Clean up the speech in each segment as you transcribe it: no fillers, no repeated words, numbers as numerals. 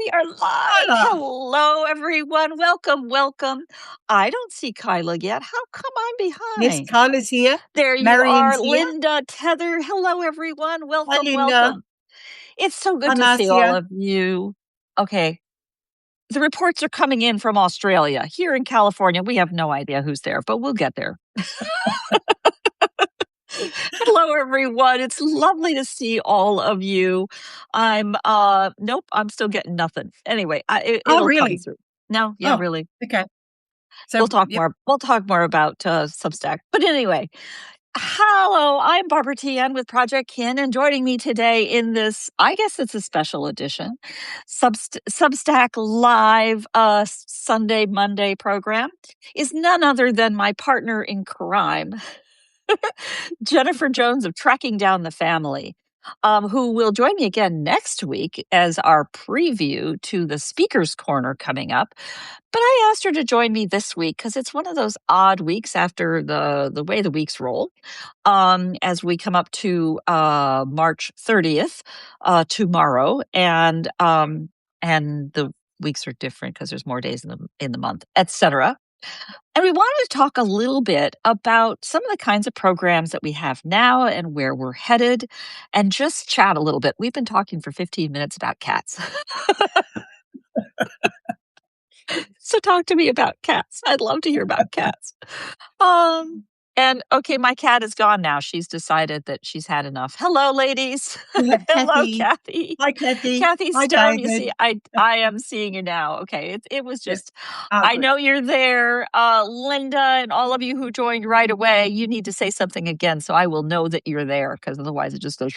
We are live. Kyla. Hello, everyone. Welcome, welcome. I don't see Kyla yet. How come I'm Yes, behind? Kyla's here. There you Marion's are, here. Linda, Tether. Hello, everyone. Hi, Welcome, Linda. welcome. It's so good to see all Anasia. of you. Okay. The reports are coming in from Australia. Here in California, we have no idea who's there, but we'll get there. Hello, everyone. It's lovely to see all of you. Nope, I'm still getting nothing. Anyway, it'll come really? through. No, yeah, Oh, really. Okay. So We'll talk more. We'll talk more about Substack. But anyway, hello, I'm Barbara Tien with Projectkin, and joining me today in this, I guess it's a special edition, Substack Live Sunday, Monday program is none other than my partner in crime, Jennifer Jones of Tracking Down the Family, who will join me again next week as our preview to the Speaker's Corner coming up. But I asked her to join me this week because it's one of those odd weeks after the way the weeks roll. As we come up to March 30th tomorrow, and the weeks are different because there's more days in the month, etc. And we wanted to talk a little bit about some of the kinds of programs that we have now and where we're headed, and just chat a little bit. We've been talking for 15 minutes about cats. So talk to me about cats. I'd love to hear about cats. And okay, my cat is gone now. She's decided that she's had enough. Hello, ladies. Hello, Kathy. Hi, Kathy. Kathy Hi, Stone. You David. see, I am seeing you now. Okay, it was just. I good. know you're there, Linda, and all of you who joined right away. You need to say something again, so I will know that you're there, because otherwise it just goes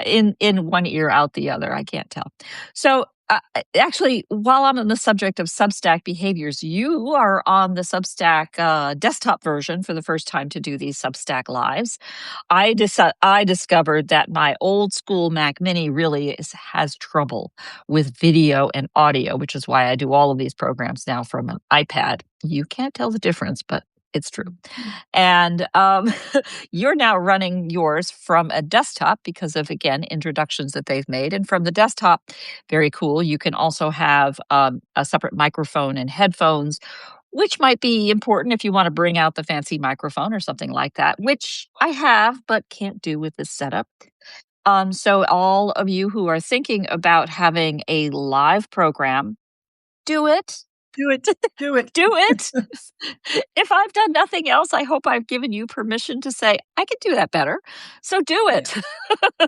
in one ear out the other. I can't tell. So actually, while I'm on the subject of Substack behaviors, you are on the Substack desktop version for the first time to do these Substack lives. I discovered that my old school Mac Mini really has trouble with video and audio, which is why I do all of these programs now from an iPad. You can't tell the difference, but it's true. And you're now running yours from a desktop because of, again, introductions that they've made. And from the desktop, very cool. You can also have a separate microphone and headphones, which might be important if you want to bring out the fancy microphone or something like that, which I have, but can't do with this setup. So all of you who are thinking about having a live program, do it. Do it. Do it. Do it. If I've done nothing else, I hope I've given you permission to say, I could do that better. So do it. Yeah.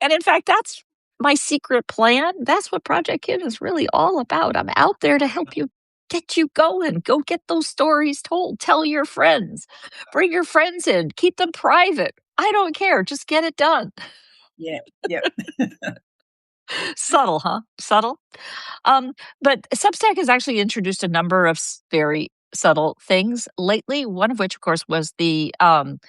And in fact, that's my secret plan. That's what Projectkin is really all about. I'm out there to help you, get you going. Go get those stories told. Tell your friends. Bring your friends in. Keep them private. I don't care. Just get it done. Yeah. Subtle, huh? Subtle. But Substack has actually introduced a number of very subtle things lately. One of which, of course, was adding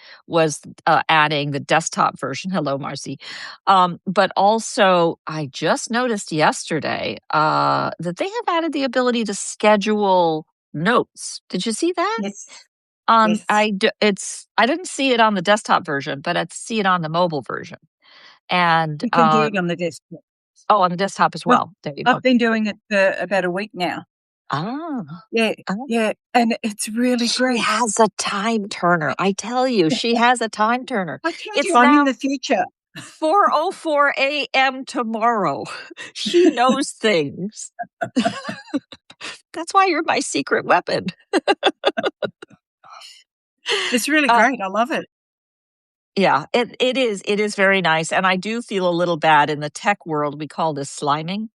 the desktop version. Hello, Marcy. But also, I just noticed yesterday that they have added the ability to schedule notes. Did you see that? Yes. Yes. I didn't see it on the desktop version, but I see it on the mobile version. And you can do it on the desktop. Oh, on the desktop as well. There you go. I've been doing it for about a week now. Yeah. And it's really great. She has a time turner. I tell you, she has a time turner. I told you, I'm in the future. 4:04 a.m. tomorrow. She knows things. That's why you're my secret weapon. It's really great. I love it. Yeah, it is. It is very nice. And I do feel a little bad in the tech world. We call this sliming,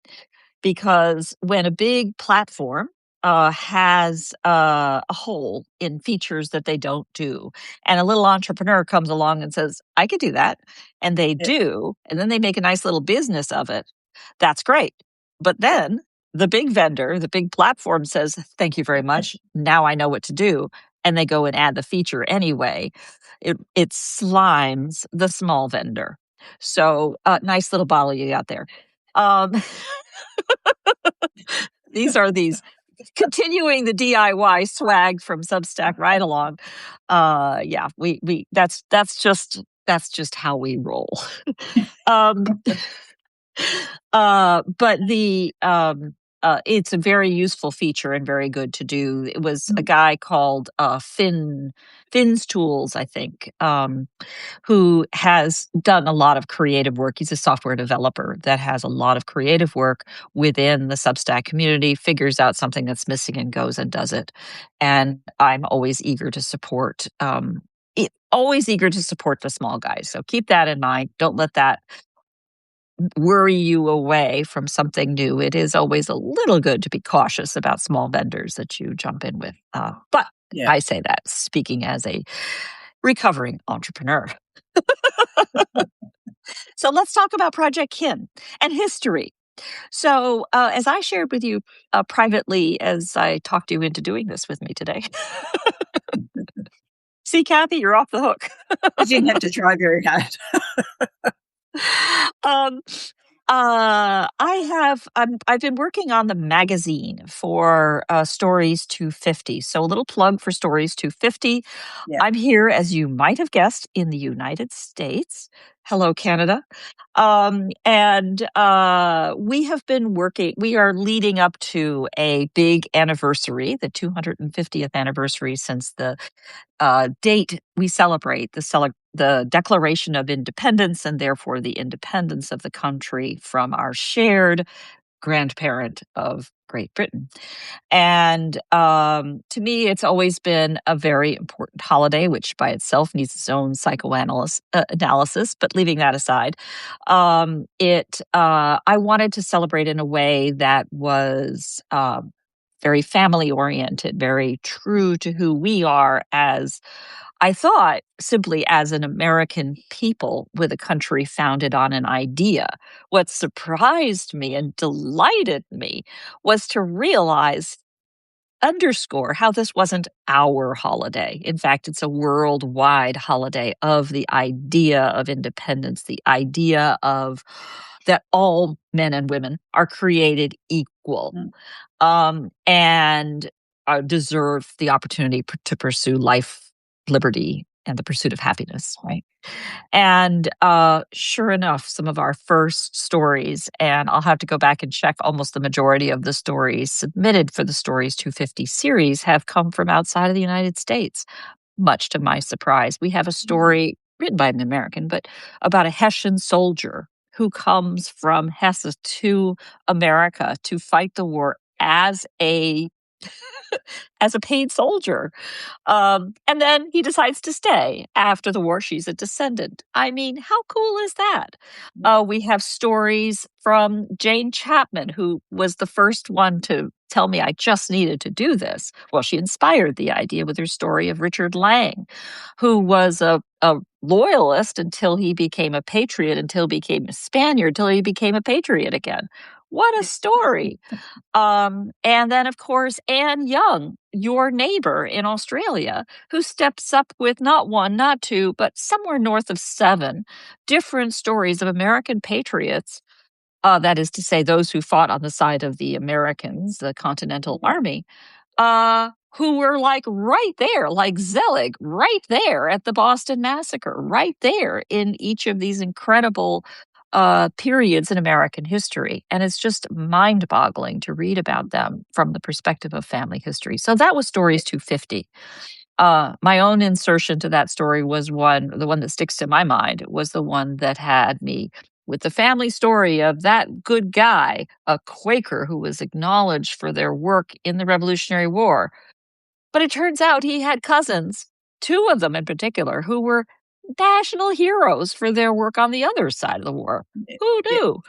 because when a big platform has a hole in features that they don't do, and a little entrepreneur comes along and says, I could do that, and they do, and then they make a nice little business of it, that's great. But then the big vendor, the big platform says, thank you very much. Now I know what to do. And they go and add the feature anyway. It slimes the small vendor. So nice little bottle you got there. These continuing the DIY swag from Substack right along. Yeah, we that's just how we roll. But it's a very useful feature and very good to do. It was a guy called Finn's Tools, I think, who has done a lot of creative work. He's a software developer that has a lot of creative work within the Substack community, figures out something that's missing and goes and does it. And I'm always eager to support. Always eager to support the small guys. So keep that in mind. Don't let that worry you away from something new. It is always a little good to be cautious about small vendors that you jump in with. But Yeah. I say that speaking as a recovering entrepreneur. So let's talk about Projectkin and history. So, as I shared with you privately as I talked you into doing this with me today. See, Kathy, you're off the hook. You didn't have to try very hard. um, I've been working on the magazine for Stories 250. So a little plug for Stories 250. Yeah. I'm here, as you might have guessed, in the United States. Hello, Canada. And we have been working, we are leading up to a big anniversary, the 250th anniversary since the date we celebrate, the Declaration of Independence, and therefore the independence of the country from our shared grandparent of Great Britain. And to me, it's always been a very important holiday, which by itself needs its own psychoanalysis. But leaving that aside, I wanted to celebrate in a way that was very family oriented, very true to who we are as I thought simply as an American people with a country founded on an idea. What surprised me and delighted me was to underscore how this wasn't our holiday. In fact, it's a worldwide holiday of the idea of independence, the idea of that all men and women are created equal and deserve the opportunity to pursue life, liberty, and the pursuit of happiness, right? And sure enough, some of our first stories, and I'll have to go back and check, almost the majority of the stories submitted for the Stories 250 series have come from outside of the United States, much to my surprise. We have a story written by an American, but about a Hessian soldier who comes from Hesse to America to fight the war as a paid soldier. And then he decides to stay after the war. She's a descendant. I mean, how cool is that? We have stories from Jane Chapman, who was the first one to tell me I just needed to do this. Well, she inspired the idea with her story of Richard Lang, who was a loyalist until he became a patriot, until he became a Spaniard, until he became a patriot again. What a story. And then, of course, Anne Young, your neighbor in Australia, who steps up with not one, not two, but somewhere north of 7 different stories of American patriots. That is to say, those who fought on the side of the Americans, the Continental Army, who were like right there, like Zelig, right there at the Boston Massacre, right there in each of these incredible periods in American history. And it's just mind boggling to read about them from the perspective of family history. So that was Stories 250. My own insertion to that story was the one that sticks to my mind was the one that had me with the family story of that good guy, a Quaker who was acknowledged for their work in the Revolutionary War. But it turns out he had cousins, 2 of them in particular, who were national heroes for their work on the other side of the war. Who knew?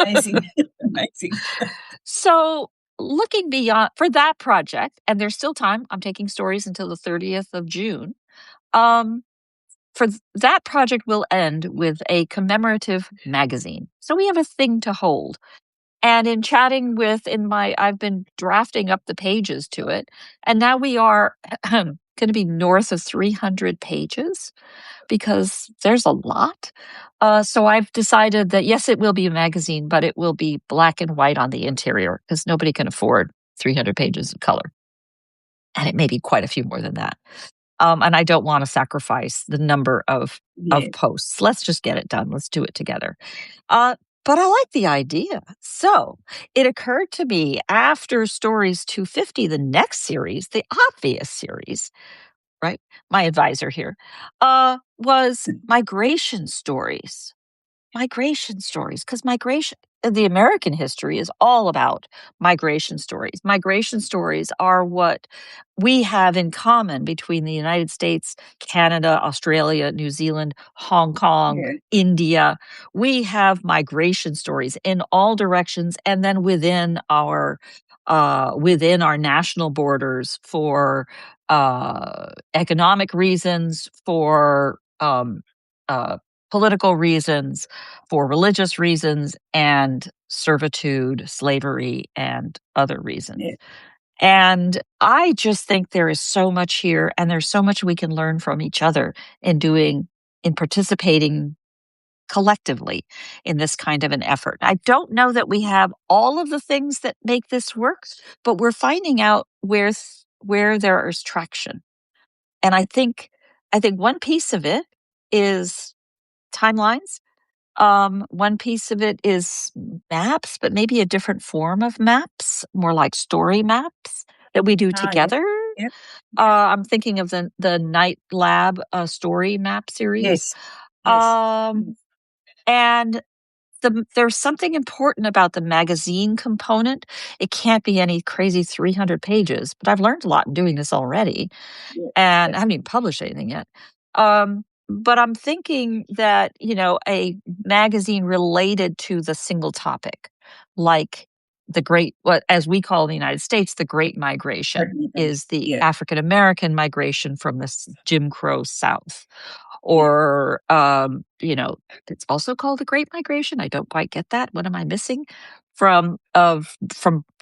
Amazing. Amazing. So looking beyond for that project, and there's still time, I'm taking stories until the 30th of June. For that project will end with a commemorative magazine. So we have a thing to hold. And in chatting I've been drafting up the pages to it. And now we are going to be north of 300 pages because there's a lot. So I've decided that, yes, it will be a magazine, but it will be black and white on the interior because nobody can afford 300 pages of color. And it may be quite a few more than that. And I don't want to sacrifice the number of posts. Let's just get it done. Let's do it together. but I like the idea. So it occurred to me after Stories 250, the next series, the obvious series, right? My advisor here, was migration stories. Migration stories, because the American history is all about migration stories. Migration stories are what we have in common between the United States, Canada, Australia, New Zealand, Hong Kong, Yeah, India. We have migration stories in all directions, and then within our national borders for economic reasons, for political reasons, for religious reasons, and servitude, slavery, and other reasons. yeah, And I just think there is so much here, and there's so much we can learn from each other in participating collectively in this kind of an effort. I don't know that we have all of the things that make this work, but we're finding out where there is traction. And I think one piece of it is timelines. One piece of it is maps, but maybe a different form of maps, more like story maps that we do yep, together. yep, yep, I'm thinking of the Night Lab story map series. yes, yes, Um, and there's something important about the magazine component. It can't be any crazy 300 pages, but I've learned a lot in doing this already, yeah, and yeah, I haven't even published anything yet. But I'm thinking that, a magazine related to the single topic, like what as we call in the United States, the Great Migration is the yeah, African American migration from the Jim Crow South. yeah. Or, it's also called the Great Migration. I don't quite get that. What am I missing? From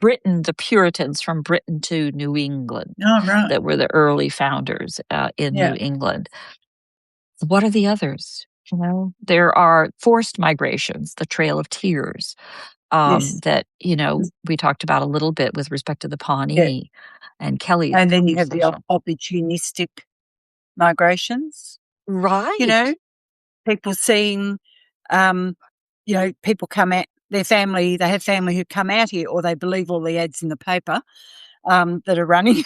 Britain, the Puritans from Britain to New England, Oh, right. that were the early founders in Yeah, New England. What are the others? There are forced migrations, the Trail of Tears, yes, that we talked about a little bit with respect to the yeah. Pawnee and Kelly's And then you have the conversation. opportunistic migrations, you Right. know, people seeing, um, people come out, they have family who come out here or they believe all the ads in the paper, that are running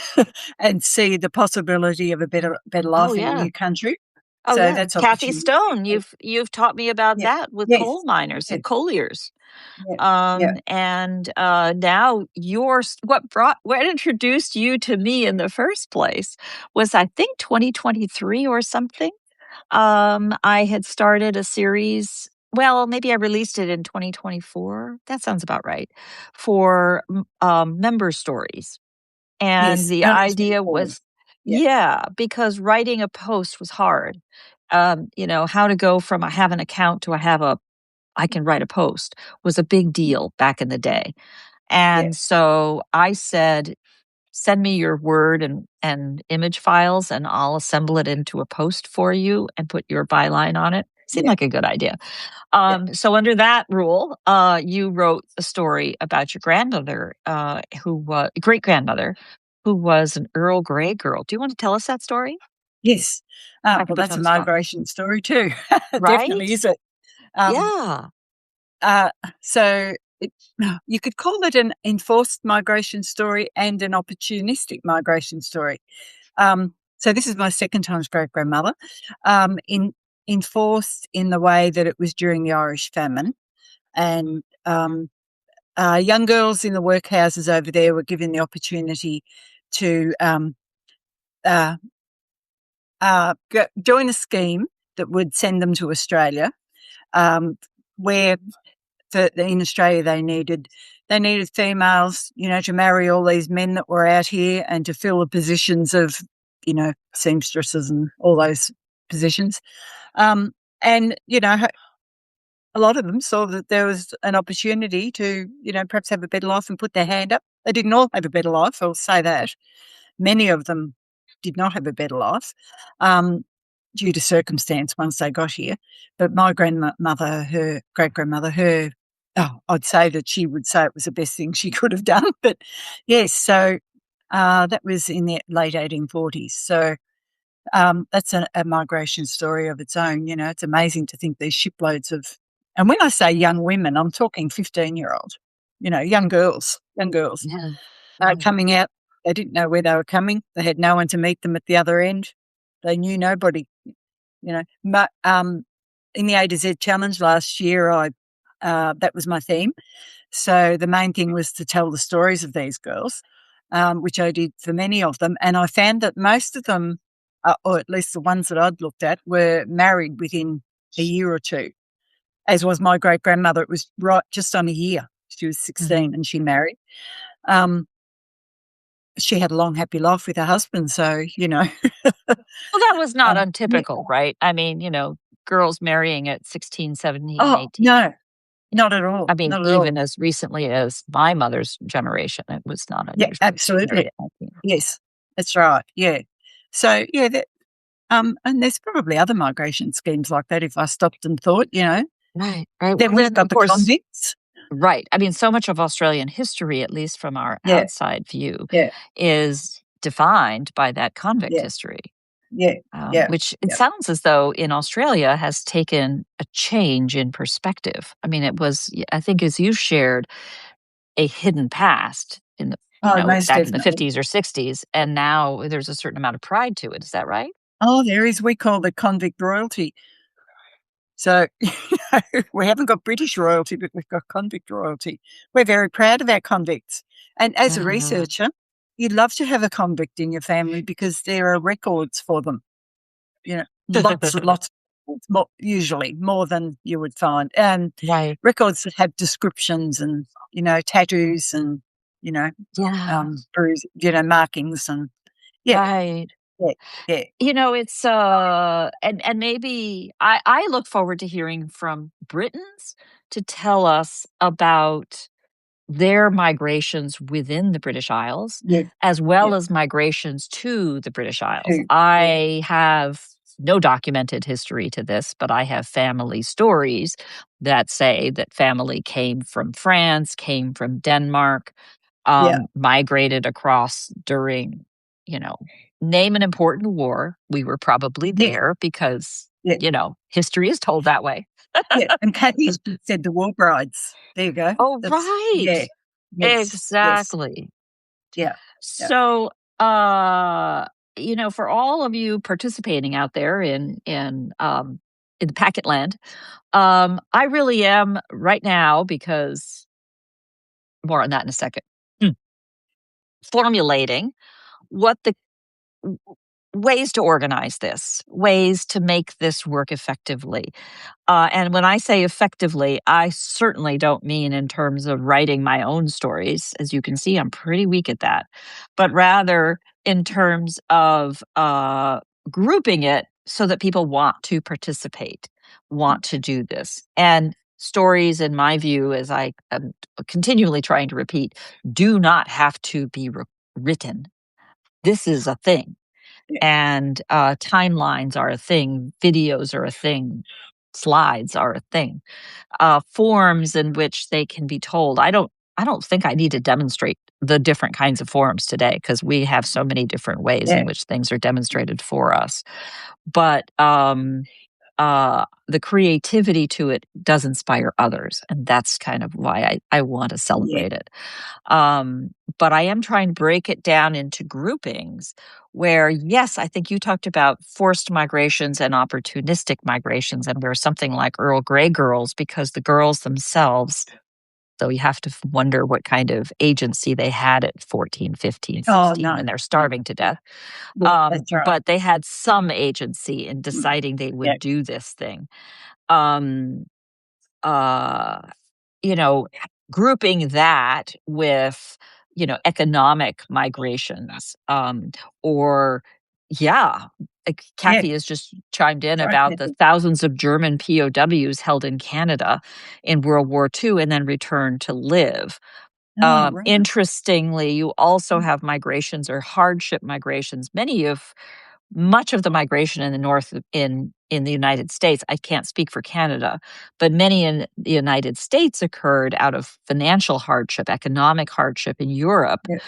and see the possibility of a better Oh life in a yeah. new country. Oh So yeah. that's Kathy opportunity. Stone, you've taught me about Yeah. that with Yes. coal miners Yes. and colliers. Yeah. Yeah. And now what introduced you to me in the first place was, I think, 2023 or something. I had started a series. Well, maybe I released it in 2024. That sounds about right. For member stories. And Yes. the No, it's really idea cool. was, Yeah. yeah, because writing a post was hard. How to go from I have an account to I can write a post was a big deal back in the day. Yeah. And so I said, send me your Word and image files, and I'll assemble it into a post for you and put your byline on it. Seemed Yeah. like a good idea. Yeah. So under that rule, you wrote a story about your grandmother, who was great grandmother, who was an Earl Grey girl. Do you want to tell us that story? Yes. I Well, think it that's a sounds fun, migration story too. Definitely, right? is it? Um, Yeah. uh, so it, you could call it an enforced migration story and an opportunistic migration story. So this is my second time's great grandmother. Enforced in the way that it was during the Irish famine, and young girls in the workhouses over there were given the opportunity to uh, join a scheme that would send them to Australia, where in Australia they needed females, to marry all these men that were out here and to fill the positions of, seamstresses and all those positions. Um, and a lot of them saw that there was an opportunity to, perhaps have a better life and put their hand up. They didn't all have a better life, I'll say that. Many of them did not have a better life, um, due to circumstance once they got here. But my grandmother, her great grandmother, I'd say that she would say it was the best thing she could have done. But yes, so that was in the late 1840s. So that's a migration story of its own. It's amazing to think these shiploads of And when I say young women, I'm talking 15-year-old, young girls, Yeah. Right. coming out. They didn't know where they were coming. They had no one to meet them at the other end. They knew nobody, you know. In the A to Z challenge last year, that was my theme. So the main thing was to tell the stories of these girls, which I did for many of them. And I found that most of them, or at least the ones that I'd looked at, were married within a year or two, as was my great grandmother. It was right just on a year. She was 16 Mhm. and she married. Um, she had a long, happy life with her husband. So, Well, that was not yeah. untypical, right? I mean, girls marrying at 16, 17, Oh, 18. no, Yeah. not at all. I mean, Not at all. even as recently as my mother's generation, it was not Yeah, unusual to marry absolutely. at 19. Yes, that's right. Yeah. So, yeah, and there's probably other migration schemes like that if I stopped and thought, Right, right. Then Well, we've then, got of the course, convicts. right. I mean, so much of Australian history, at least from our Yeah, outside view, yeah, is defined by that convict yeah, history, yeah, yeah, which it yeah. sounds as though in Australia has taken a change in perspective. I mean, it was, I think, as you shared, a hidden past in the, Oh, most back in the definitely. 50s or 60s, and now there's a certain amount of pride to it. Is that right? Oh, there is. We call it convict royalty. So, we haven't got British royalty, but we've got convict royalty. We're very proud of our convicts. And as a Uh, researcher, you'd love to have a convict in your family because there are records for them. Lots and lots, more, usually more than you would find. right. Records that have descriptions and, tattoos and, you know, Yeah. markings and yeah, Right. yeah, yeah, It's and maybe I look forward to hearing from Britons to tell us about their migrations within the British Isles, yeah, as yeah, well as migrations to the British Isles. too. Yeah, I have no documented history to this, but I have family stories that say that family came from France, came from Denmark, yeah, migrated across during, you know, name an important war. We were probably yeah, there because, yeah, history is told that way. yeah. And Kathy said the war brides. There you go. Oh, That's yeah, right. yes, yes, Exactly. yeah, yeah, So, for all of you participating out there in the packet land, I really am right now because more on that in a second. Hmm. Formulating what the w- ways to organize this, ways to make this work effectively. And when I say effectively, I certainly don't mean in terms of writing my own stories. As you can see, I'm pretty weak at that, but rather in terms of grouping it so that people want to participate, want to do this. And stories, in my view, as I am continually trying to repeat, do not have to be written. This is a thing, yeah, and timelines are a thing, videos are a thing, slides are a thing, forms in which they can be told. I don't think I need to demonstrate the different kinds of forms today because we have so many different ways in yeah, which things are demonstrated for us. But the creativity to it does inspire others, and that's kind of why I want to yeah, celebrate it. But I am trying to break it down into groupings where, yes, I think you talked about forced migrations and opportunistic migrations, and we're something like Earl Grey girls because the girls themselves. So you have to wonder what kind of agency they had at 14, 15, Oh, 16 when none. they're No. starving to death. Yeah, that's right. But they had some agency in Mm, deciding they yeah, would do this thing. Um, uh, you know, grouping that with, economic migrations, or yeah, yeah, Kathy has just chimed in sorry, about the Kathy. thousands of German POWs held in Canada in World War II and then returned to live. Oh, right. Interestingly, you also Mm, have migrations or hardship migrations. Much of the migration in the north in the United States, I can't speak for Canada, but many in the United States occurred out of financial hardship, economic hardship in Europe yeah,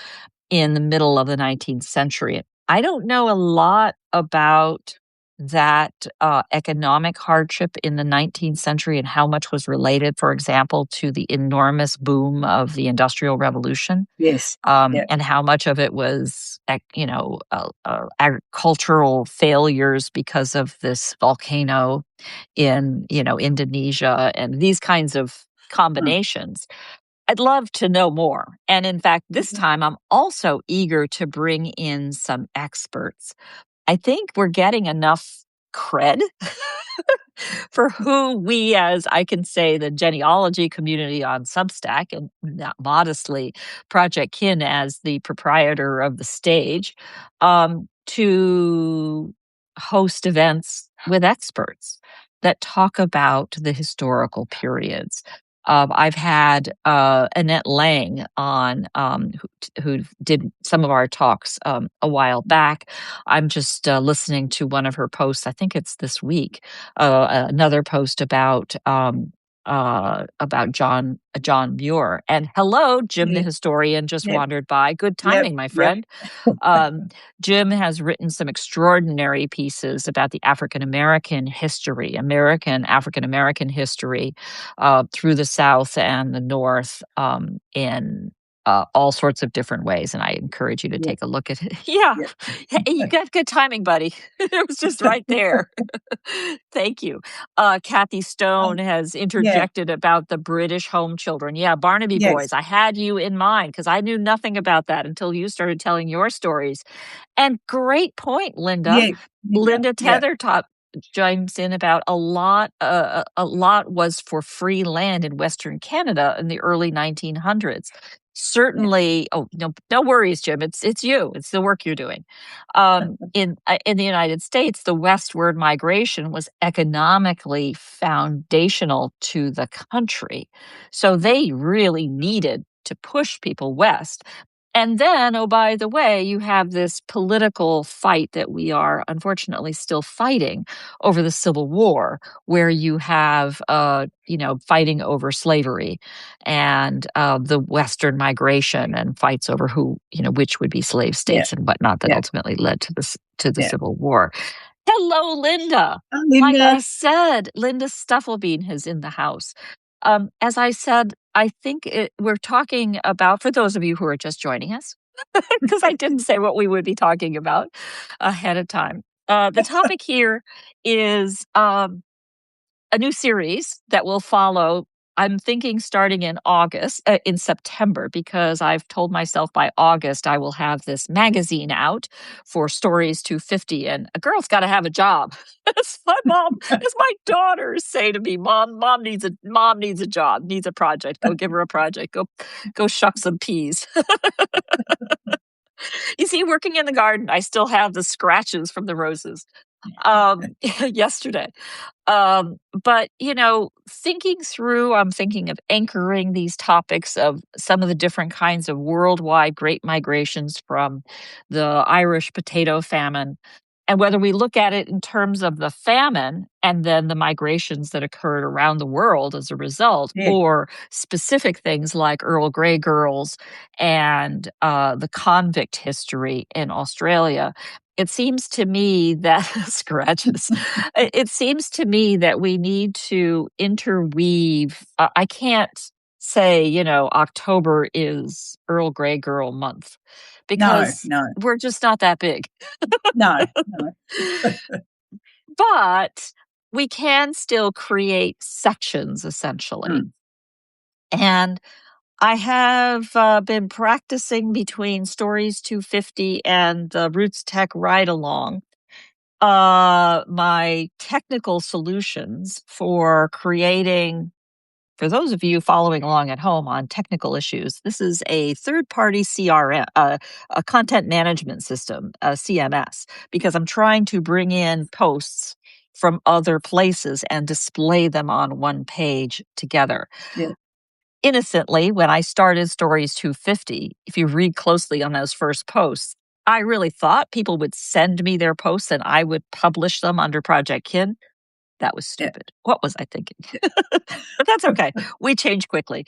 in the middle of the 19th century. I don't know a lot about that economic hardship in the 19th century and how much was related, for example, to the enormous boom of the Industrial Revolution, Yes. Yeah. and how much of it was, agricultural failures because of this volcano in, Indonesia and these kinds of Mm. combinations. I'd love to know more. And in fact, this Mhm. time I'm also eager to bring in some experts. I think we're getting enough cred for who we, as I can say, the genealogy community on Substack, and not modestly, Projectkin as the proprietor of the stage, to host events with experts that talk about the historical periods. I've had Annette Lang on, who did some of our talks a while back. I'm just listening to one of her posts. I think it's this week, another post about John Muir. And hello, Jim the Yeah. historian just Yep. wandered by. Good Yep. timing, my Yep. friend. Jim has written some extraordinary pieces about the American African American history, through the South and the North, in all sorts of different ways. And I encourage you to Yeah. take a look at it. Yeah, Yep. hey, you got good timing, buddy. It was just right there. Thank you. Kathy Stone Um, has yeah. interjected about the British home children. Yeah, Barnaby Yes. Boys. I had you in mind because I knew nothing about that until you started telling your stories. And great point, Linda. Yeah. Yeah. Linda Yeah. Tethertop chimes in about a lot. A lot was for free land in Western Canada in the early 1900s. Yeah. Certainly, oh no, no worries, Jim. It's you. It's the work you're doing. In the United States, the westward migration was economically foundational to the country, so they really needed to push people west. And then, oh, by the way, you have this political fight that we are unfortunately still fighting over the Civil War, where you have, fighting over slavery and the Western migration and fights over who, which would be slave Yeah. states and whatnot that Yeah. ultimately led to the Yeah. Civil War. Hello, Linda. Oh, Like I Linda. said, Linda Stufflebean is in the house. As I said, I think we're talking about, for those of you who are just joining us, because I didn't say what we would be talking about ahead of time. The topic here is a new series that will follow. I'm thinking starting in September, because I've told myself by August I will have this magazine out for Stories 250, and a girl's got to have a job. As my daughters say to me, mom needs a job, needs a project. Go give her a project. Go shuck some peas. You see, working in the garden, I still have the scratches from the roses yesterday. But, thinking through, I'm thinking of anchoring these topics of some of the different kinds of worldwide great migrations from the Irish potato famine. And whether we look at it in terms of the famine and then the migrations that occurred around the world as a result, Yeah. or specific things like Earl Grey girls and the convict history in Australia, it seems to me that scratches. It seems to me that we need to interweave. I can't say, October is Earl Grey Girl month, No. because No. we're just not that big. No. No. But we can still create sections, essentially. Mm. And I have been practicing between Stories 250 and the Roots Tech Ride Along, my technical solutions for creating. For those of you following along at home on technical issues, this is a third-party CRM, a content management system, a CMS, because I'm trying to bring in posts from other places and display them on one page together. Yeah. Innocently, when I started Stories 250, if you read closely on those first posts, I really thought people would send me their posts and I would publish them under Projectkin. That was Yeah. stupid. What was I thinking? But that's okay. We change quickly.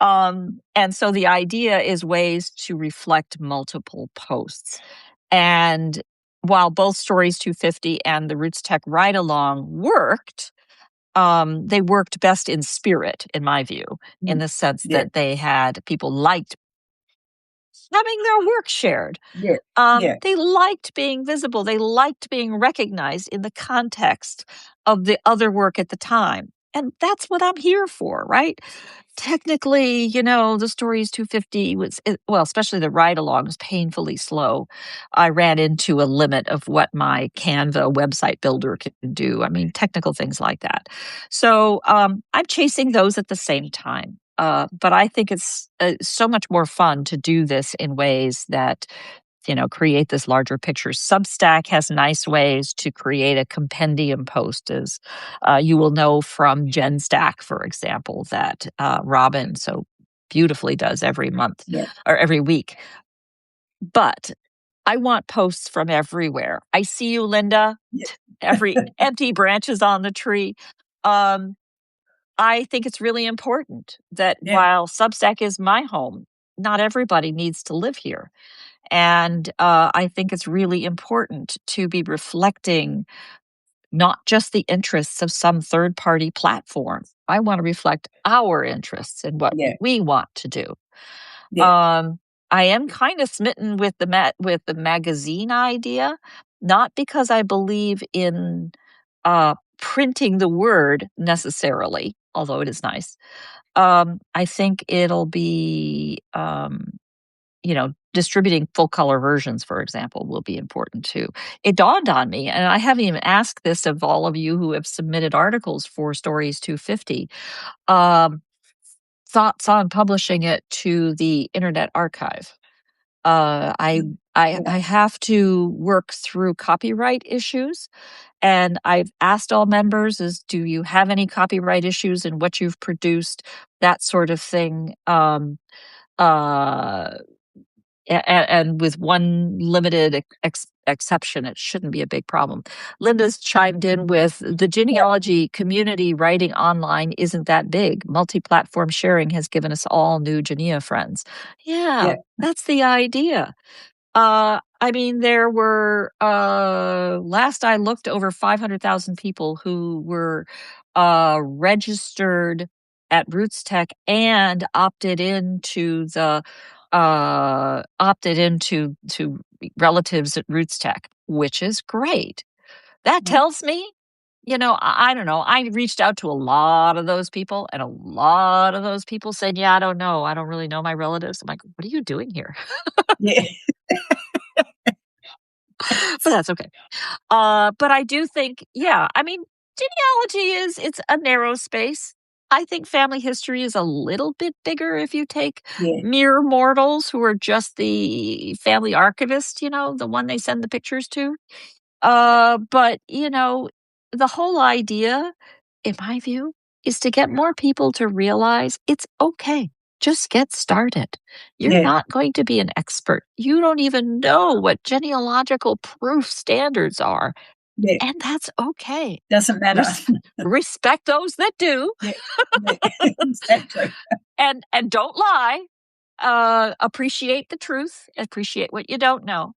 And so the idea is ways to reflect multiple posts. And while both Stories 250 and the Roots Tech Ride Along worked, they worked best in spirit, in my view, in Mm. the sense Yeah. that they had people liked having their work shared. Yeah. Yeah. They liked being visible. They liked being recognized in the context of the other work at the time. And that's what I'm here for, right? Technically, the Stories 250 well, especially the ride along was painfully slow. I ran into a limit of what my Canva website builder can do. I mean, technical things like that. So I'm chasing those at the same time. But I think it's so much more fun to do this in ways that create this larger picture. Substack has nice ways to create a compendium post, as you will know from GenStack, for example, that Robin so beautifully does every month Yeah. or every week. But I want posts from everywhere. I see you, Linda. Yeah. Every empty branches on the tree. Um, I think it's really important that Yeah. while Substack is my home, not everybody needs to live here. And I think it's really important to be reflecting not just the interests of some third party platform. I want to reflect our interests and what Yeah. we want to do. Yeah. Um, I am kind of smitten with with the magazine idea, not because I believe in printing the word necessarily, although it is nice. I think it'll be distributing full color versions, for example, will be important too. It dawned on me, and I haven't even asked this of all of you who have submitted articles for Stories 250, um, thoughts on publishing it to the Internet Archive. Uh, I, I have to work through copyright issues, and I've asked all members: do you have any copyright issues in what you've produced? That sort of thing. Uh, and with one limited exception, it shouldn't be a big problem. Linda's chimed in with the genealogy community writing online isn't that big. Multi-platform sharing has given us all new Genea friends. Yeah, Yeah. that's the idea. I mean, there were last I looked, over 500,000 people who were registered at Roots Tech and opted into to relatives at Roots Tech, which is great. That Mhm. tells me, I don't know. I reached out to a lot of those people, and a lot of those people said, "Yeah, I don't know. I don't really know my relatives." I'm like, "What are you doing here?" Yeah. But that's okay. But I do think, yeah, I mean, genealogy it's a narrow space. I think family history is a little bit bigger if you take Yeah. mere mortals who are just the family archivist, the one they send the pictures to. But the whole idea, in my view, is to get more people to realize it's okay. Just get started. You're Yeah. not going to be an expert. You don't even know what genealogical proof standards are, Yeah. and that's okay. Doesn't matter. Res- Respect those that do, Yeah. Yeah. Exactly. and don't lie. Appreciate the truth. Appreciate what you don't know.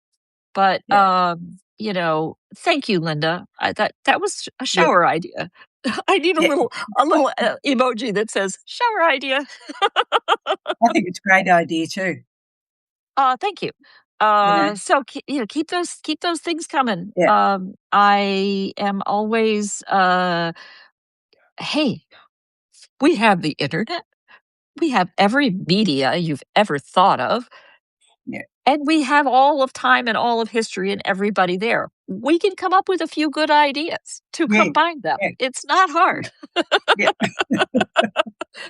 But Yeah. thank you, Linda. That was a Yeah. shower idea. I need Yeah. a little emoji that says shower idea. I think it's a great idea too, Thank you. you know? So keep those things coming. Yeah. I am always hey, we have the internet. We have every media you've ever thought of. Yeah. And we have all of time and all of history and everybody there. We can come up with a few good ideas to Yeah. combine them. Yeah. It's not Yeah. hard. Yeah.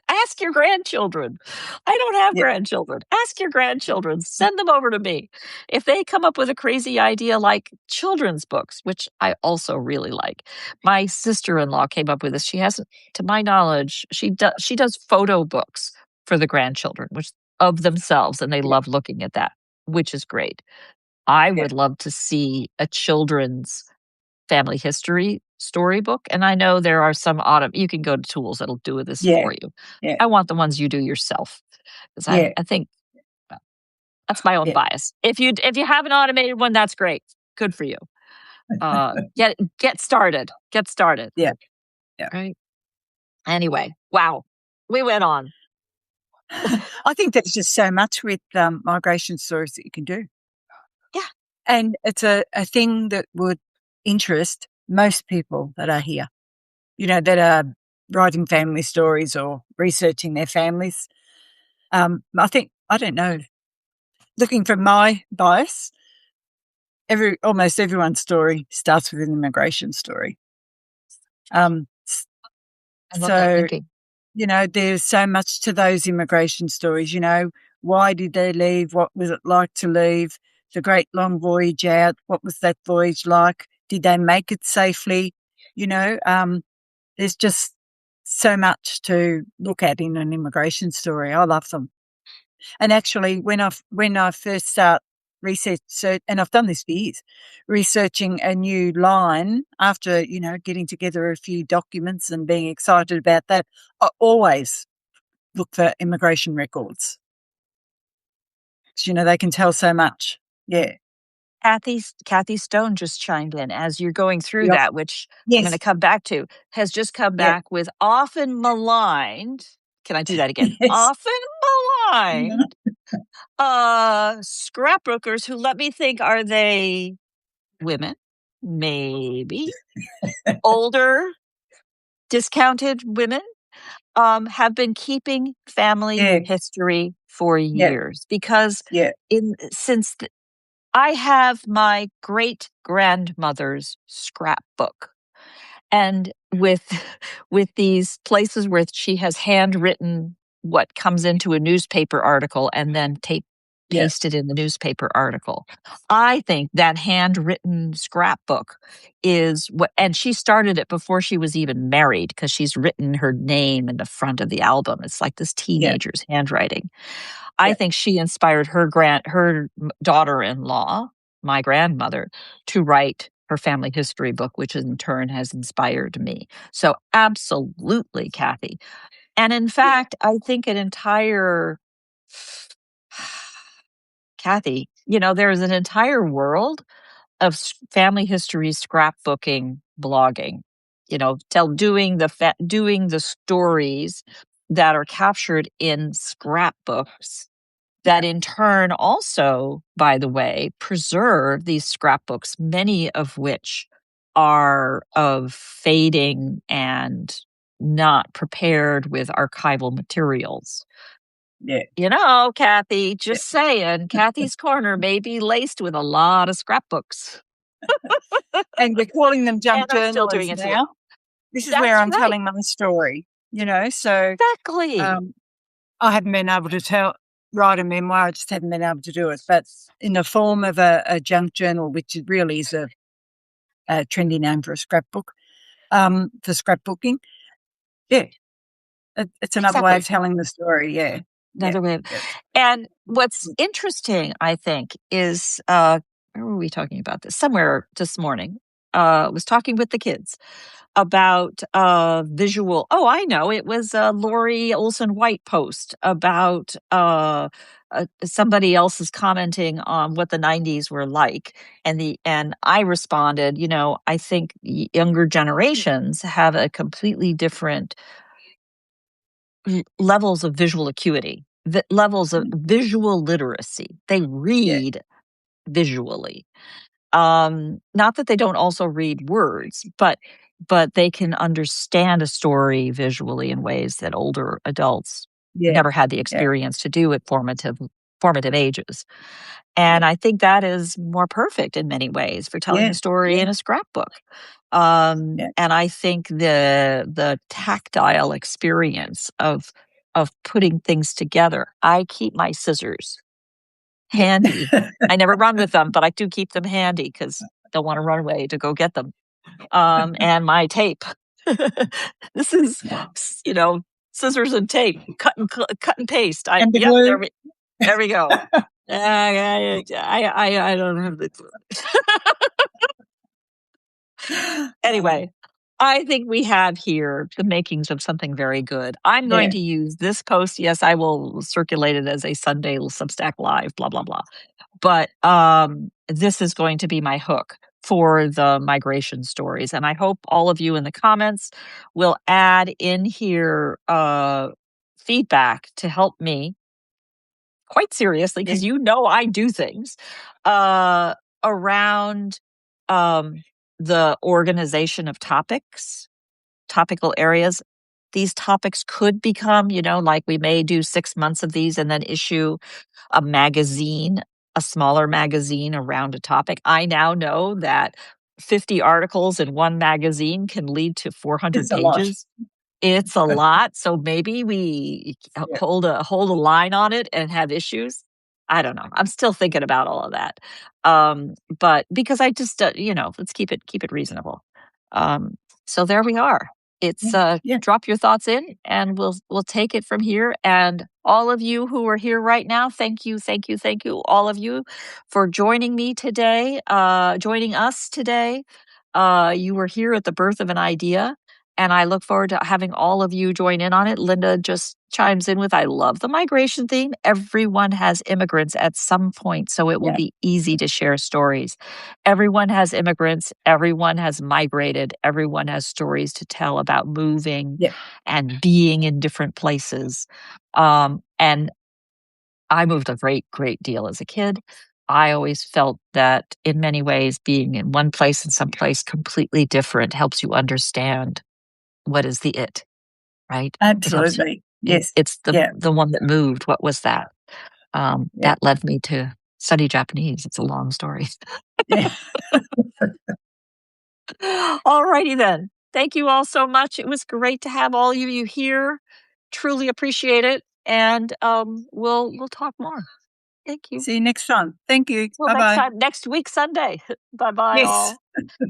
Ask your grandchildren. I don't have Yeah. grandchildren. Ask your grandchildren. Send them over to me. If they come up with a crazy idea like children's books, which I also really like. My sister-in-law came up with this. She hasn't, to my knowledge, she does photo books for the grandchildren, which of themselves, and they Yeah. love looking at that, which is great. I Yeah. would love to see a children's family history storybook, and I know there are some you can go to tools that'll do this Yeah. for you. Yeah. I want the ones you do yourself, 'cause Yeah. I think, well, that's my own Yeah. bias. If you have an automated one, that's great. Good for you. Get started. Get started. Yeah. Yeah. Right. Anyway, wow. We went on. I think there's just so much with migration stories that you can do. Yeah. And it's a thing that would interest most people that are here, that are writing family stories or researching their families. I don't know, looking from my bias, almost everyone's story starts with an immigration story. I love that So, thinking. there's so much to those immigration stories. Why did they leave? What was it like to leave? The great long voyage out. What was that voyage like? Did they make it safely? There's just so much to look at in an immigration story. I love them. And actually, when I first start research, and I've done this for years, researching a new line after getting together a few documents and being excited about that, I always look for immigration records. 'Cause, they can tell so much. Yeah. Kathy Stone just chimed in as you're going through Yep. that, which I'm going to Yes. come back to, has just come Yep. back with often maligned. Can I do that again? Yes. Often maligned scrapbookers who, let me think, are they women? Maybe. Older, discounted women have been keeping family Yeah. history for Yeah. years because Yeah. since I have my great grandmother's scrapbook, and with with these places where she has handwritten what comes into a newspaper article and then Yeah. pasted in the newspaper article. I think that handwritten scrapbook is what, and she started it before she was even married because she's written her name in the front of the album. It's like this Yeah. teenager's handwriting. I Yeah. think she inspired her daughter-in-law, my grandmother, to write her family history book, which in turn has inspired me. So absolutely, Kathy. And in Yeah. fact, I think an entire Kathy, there's an entire world of family history scrapbooking, blogging. Doing the stories that are captured in scrapbooks that in turn also, by the way, preserve these scrapbooks, many of which are of fading and not prepared with archival materials. Yeah. Kathy, Yeah. just saying, Kathy's Corner may be laced with a lot of scrapbooks. And we're calling them And junk I'm still doing journalists it to you. now. This is where That's I'm right. telling my story, so Exactly. I haven't been able to write a memoir. I just haven't been able to do it. But in the form of a junk journal, which really is a trendy name for a scrapbook, for scrapbooking. Yeah, it's another way of Exactly. telling the story. Yeah, yeah, Another way. yeah. And what's interesting, I think, is where were we talking about this? Somewhere this morning. Was talking with the kids about visual. Oh, I know. It was a Lori Olson White post about somebody else is commenting on what the 90s were like. And I responded, I think younger generations have a completely different levels of visual acuity, levels of visual literacy. They Yeah, read visually. Not that they don't also read words, but they can understand a story visually in ways that older adults yeah, never had the yeah, experience to do at formative ages. yeah, And I think that is more perfect in many ways for telling yeah, a story yeah, in a scrapbook. yeah, And I think the tactile experience of putting things together. I keep my scissors handy. yeah. I never run with them, but I do keep them handy because don't want to run away to go get them. And my tape. This is, scissors and tape, cut and paste. And the Yep, glue. there we go. I don't have the clue. Anyway, I think we have here the makings of something very good. I'm going Yeah. to use this post. Yes, I will circulate it as a Sunday Substack Live, blah, blah, blah. But this is going to be my hook for the migration stories. And I hope all of you in the comments will add in here feedback to help me quite seriously, Yeah. because I do things around the organization of topical areas. These topics could become, like we may do 6 months of these and then issue a magazine, a smaller magazine around a topic. I now know that 50 articles in one magazine can lead to 400 It's a lot. pages. It's a lot. So maybe we Yeah. hold a line on it and have issues. I don't know. I'm still thinking about all of that. But because I just, let's keep it reasonable. So there we are. It's Yeah. drop your thoughts in and we'll take it from here. And all of you who are here right now, thank you, all of you for joining me today, joining us today. You were here at the birth of an idea. And I look forward to having all of you join in on it. Linda just chimes in with, I love the migration theme. Everyone has immigrants at some point, so it will Yeah. be easy to share stories. Everyone has immigrants. Everyone has migrated. Everyone has stories to tell about moving Yeah. and being in different places. And I moved a great deal as a kid. I always felt that in many ways, being in one place and someplace completely different helps you understand what is the it, right? It helps you. Absolutely. Yes. It's Yeah. the one that moved. What was that? Yeah. That led me to study Japanese. It's a long story. Yeah. All righty then. Thank you all so much. It was great to have all of you here. Truly appreciate it. And we'll talk more. Thank you. See you next time. Thank you. Till Bye next bye. time, next week, Sunday. Bye bye, Yes. all.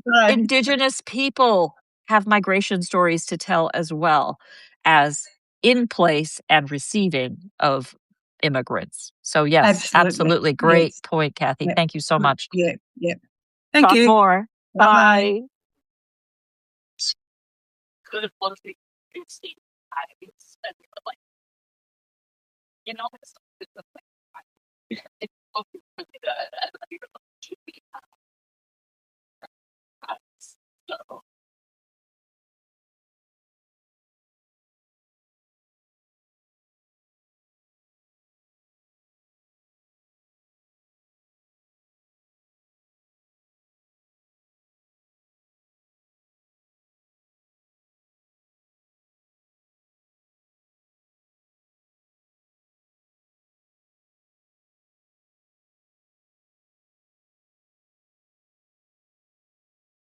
Bye. Indigenous people have migration stories to tell as well as in place and receiving of immigrants. So, yes, Absolutely. absolutely. Great Yes. point, Kathy. Yeah. Thank you so Good. much. Yeah. Yeah. Thank Talk you. more. Bye bye. Bye.